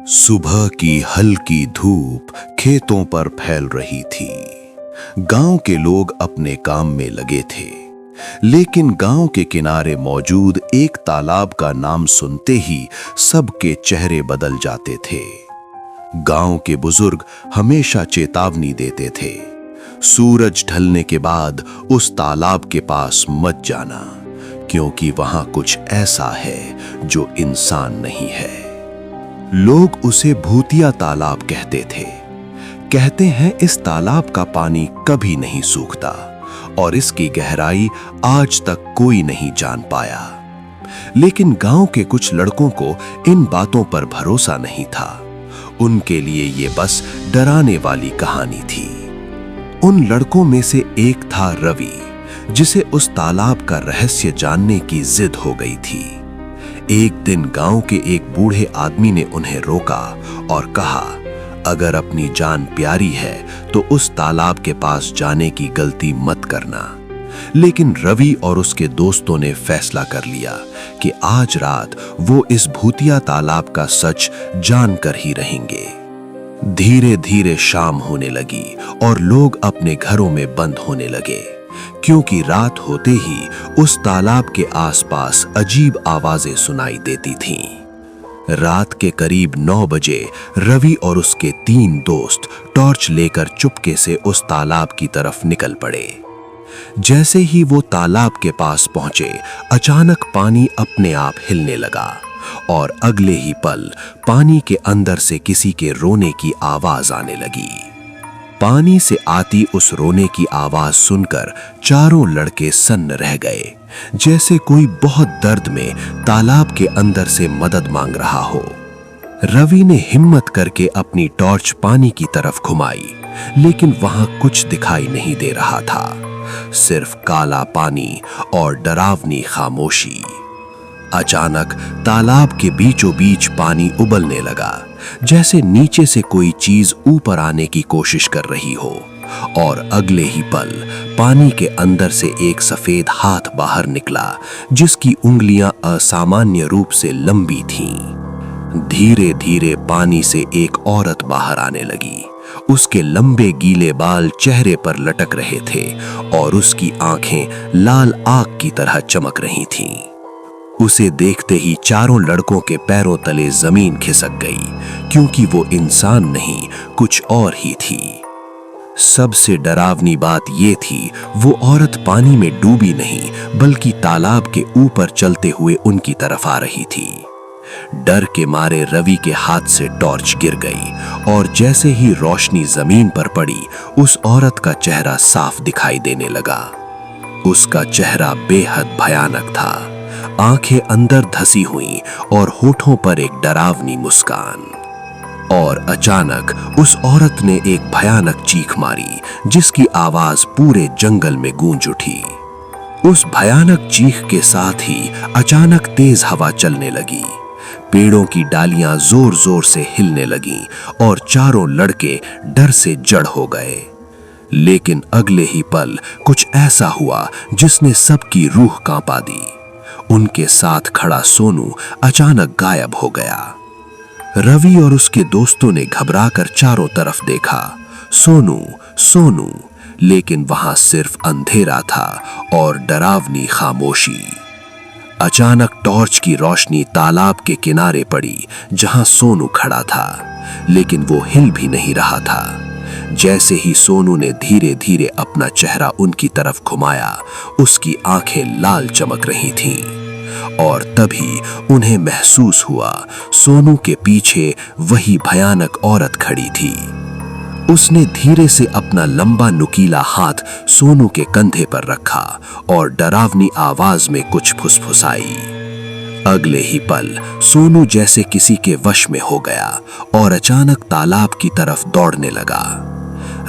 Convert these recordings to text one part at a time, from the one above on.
सुबह की हल्की धूप खेतों पर फैल रही थी। गांव के लोग अपने काम में लगे थे, लेकिन गांव के किनारे मौजूद एक तालाब का नाम सुनते ही सबके चेहरे बदल जाते थे। गांव के बुजुर्ग हमेशा चेतावनी देते थे, सूरज ढलने के बाद उस तालाब के पास मत जाना, क्योंकि वहां कुछ ऐसा है जो इंसान नहीं है। लोग उसे भूतिया तालाब कहते थे। कहते हैं इस तालाब का पानी कभी नहीं सूखता और इसकी गहराई आज तक कोई नहीं जान पाया। लेकिन गांव के कुछ लड़कों को इन बातों पर भरोसा नहीं था। उनके लिए ये बस डराने वाली कहानी थी। उन लड़कों में से एक था रवि, जिसे उस तालाब का रहस्य जानने की जिद हो गई थी। एक दिन गांव के एक बूढ़े आदमी ने उन्हें रोका और कहा, अगर अपनी जान प्यारी है तो उस तालाब के पास जाने की गलती मत करना। लेकिन रवि और उसके दोस्तों ने फैसला कर लिया कि आज रात वो इस भूतिया तालाब का सच जानकर ही रहेंगे। धीरे धीरे शाम होने लगी और लोग अपने घरों में बंद होने लगे, क्योंकि रात होते ही उस तालाब के आसपास अजीब आवाजें सुनाई देती थीं। रात के करीब 9 बजे रवि और उसके 3 दोस्त टॉर्च लेकर चुपके से उस तालाब की तरफ निकल पड़े। जैसे ही वो तालाब के पास पहुंचे, अचानक पानी अपने आप हिलने लगा और अगले ही पल पानी के अंदर से किसी के रोने की आवाज आने लगी। पानी से आती उस रोने की आवाज सुनकर चारों लड़के सन्न रह गए, जैसे कोई बहुत दर्द में तालाब के अंदर से मदद मांग रहा हो। रवि ने हिम्मत करके अपनी टॉर्च पानी की तरफ घुमाई, लेकिन वहां कुछ दिखाई नहीं दे रहा था, सिर्फ काला पानी और डरावनी खामोशी। अचानक तालाब के बीचों बीच पानी उबलने लगा, जैसे नीचे से कोई चीज ऊपर आने की कोशिश कर रही हो, और अगले ही पल पानी के अंदर से एक सफेद हाथ बाहर निकला, जिसकी उंगलियां असामान्य रूप से लंबी थीं। धीरे धीरे पानी से एक औरत बाहर आने लगी। उसके लंबे गीले बाल चेहरे पर लटक रहे थे और उसकी आंखें लाल आग की तरह चमक रही थीं। उसे देखते ही चारों लड़कों के पैरों तले जमीन खिसक गई, क्योंकि वो इंसान नहीं, कुछ और ही थी। सबसे डरावनी बात ये थी, वो औरत पानी में डूबी नहीं, बल्कि तालाब के ऊपर चलते हुए उनकी तरफ आ रही थी। डर के मारे रवि के हाथ से टॉर्च गिर गई और जैसे ही रोशनी जमीन पर पड़ी, उस औरत का चेहरा साफ दिखाई देने लगा। उसका चेहरा बेहद भयानक था, आंखें अंदर धसी हुई और होठों पर एक डरावनी मुस्कान। और अचानक उस औरत ने एक भयानक चीख मारी, जिसकी आवाज पूरे जंगल में गूंज उठी। उस भयानक चीख के साथ ही अचानक तेज हवा चलने लगी। पेड़ों की डालियां जोर जोर से हिलने लगीं और चारों लड़के डर से जड़ हो गए। लेकिन अगले ही पल कुछ ऐसा हुआ जिसने सबकी रूह कांपा दी। उनके साथ खड़ा सोनू अचानक गायब हो गया। रवि और उसके दोस्तों ने घबराकर चारों तरफ देखा, सोनू सोनू, लेकिन वहां सिर्फ अंधेरा था और डरावनी खामोशी। अचानक टॉर्च की रोशनी तालाब के किनारे पड़ी, जहां सोनू खड़ा था, लेकिन वो हिल भी नहीं रहा था। जैसे ही सोनू ने धीरे धीरे अपना चेहरा उनकी तरफ घुमाया, उसकी आंखें लाल चमक रही थीं और तभी उन्हें महसूस हुआ सोनू के पीछे वही भयानक औरत खड़ी थी। उसने धीरे से अपना लंबा नुकीला हाथ सोनू के कंधे पर रखा और डरावनी आवाज में कुछ फुसफुसाई। अगले ही पल सोनू जैसे किसी के वश में हो गया और अचानक तालाब की तरफ दौड़ने लगा।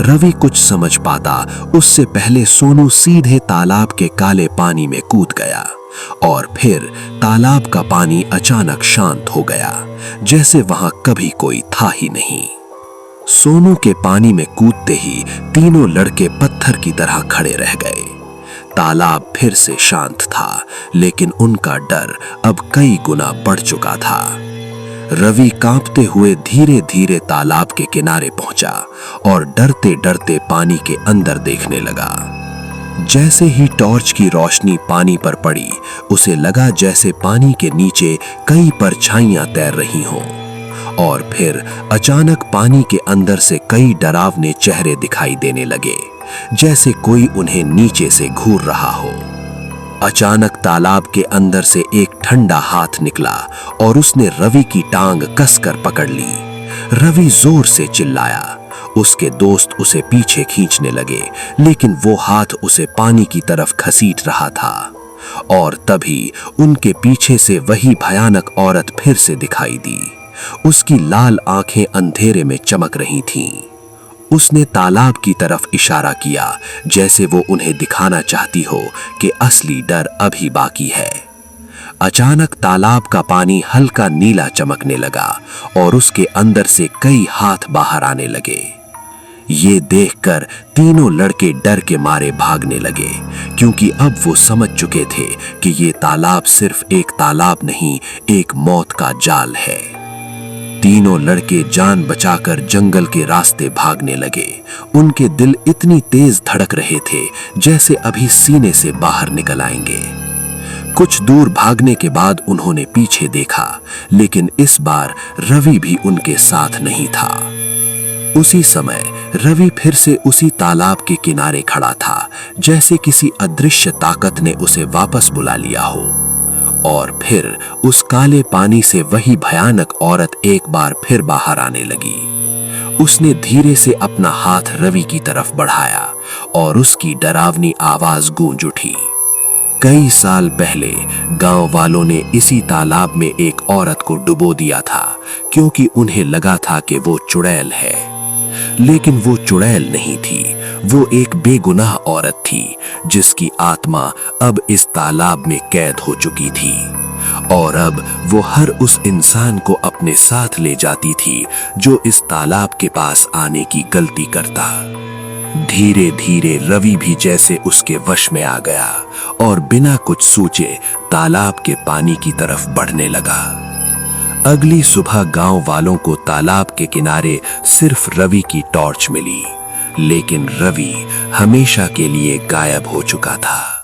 रवि कुछ समझ पाता उससे पहले सोनू सीधे तालाब के काले पानी में कूद गया और फिर तालाब का पानी अचानक शांत हो गया, जैसे वहां कभी कोई था ही नहीं। सोनू के पानी में कूदते ही तीनों लड़के पत्थर की तरह खड़े रह गए। तालाब फिर से शांत था, लेकिन उनका डर अब कई गुना बढ़ चुका था। रवि कांपते हुए धीरे धीरे तालाब के किनारे पहुंचा और डरते डरते पानी के अंदर देखने लगा। जैसे ही टॉर्च की रोशनी पानी पर पड़ी, उसे लगा जैसे पानी के नीचे कई परछाइयां तैर रही हों। और फिर अचानक पानी के अंदर से कई डरावने चेहरे दिखाई देने लगे, जैसे कोई उन्हें नीचे से घूर रहा हो। अचानक तालाब के अंदर से एक ठंडा हाथ निकला और उसने रवि की टांग कसकर पकड़ ली। रवि जोर से चिल्लाया। उसके दोस्त उसे पीछे खींचने लगे, लेकिन वो हाथ उसे पानी की तरफ घसीट रहा था। और तभी उनके पीछे से वही भयानक औरत फिर से दिखाई दी। उसकी लाल आंखें अंधेरे में चमक रही थीं। उसने तालाब की तरफ इशारा किया, जैसे वो उन्हें दिखाना चाहती हो कि असली डर अभी बाकी है। अचानक तालाब का पानी हल्का नीला चमकने लगा और उसके अंदर से कई हाथ बाहर आने लगे। ये देखकर तीनों लड़के डर के मारे भागने लगे, क्योंकि अब वो समझ चुके थे कि ये तालाब सिर्फ एक तालाब नहीं, एक मौत का जाल है। तीनों लड़के जान बचाकर जंगल के रास्ते भागने लगे। उनके दिल इतनी तेज धड़क रहे थे जैसे अभी सीने से बाहर निकल आएंगे। कुछ दूर भागने के बाद उन्होंने पीछे देखा, लेकिन इस बार रवि भी उनके साथ नहीं था। उसी समय रवि फिर से उसी तालाब के किनारे खड़ा था, जैसे किसी अदृश्य ताकत ने उसे वापस बुला लिया हो। और फिर उस काले पानी से वही भयानक औरत एक बार फिर बाहर आने लगी। उसने धीरे से अपना हाथ रवि की तरफ बढ़ाया और उसकी डरावनी आवाज गूंज उठी। कई साल पहले गांव वालों ने इसी तालाब में एक औरत को डुबो दिया था, क्योंकि उन्हें लगा था कि वो चुड़ैल है। लेकिन वो चुड़ैल नहीं थी, वो एक बेगुनाह औरत थी, जिसकी आत्मा अब इस तालाब में कैद हो चुकी थी। और अब वो हर उस इंसान को अपने साथ ले जाती थी जो इस तालाब के पास आने की गलती करता। धीरे धीरे रवि भी जैसे उसके वश में आ गया और बिना कुछ सोचे तालाब के पानी की तरफ बढ़ने लगा। अगली सुबह गांव वालों को तालाब के किनारे सिर्फ रवि की टॉर्च मिली, लेकिन रवि हमेशा के लिए गायब हो चुका था।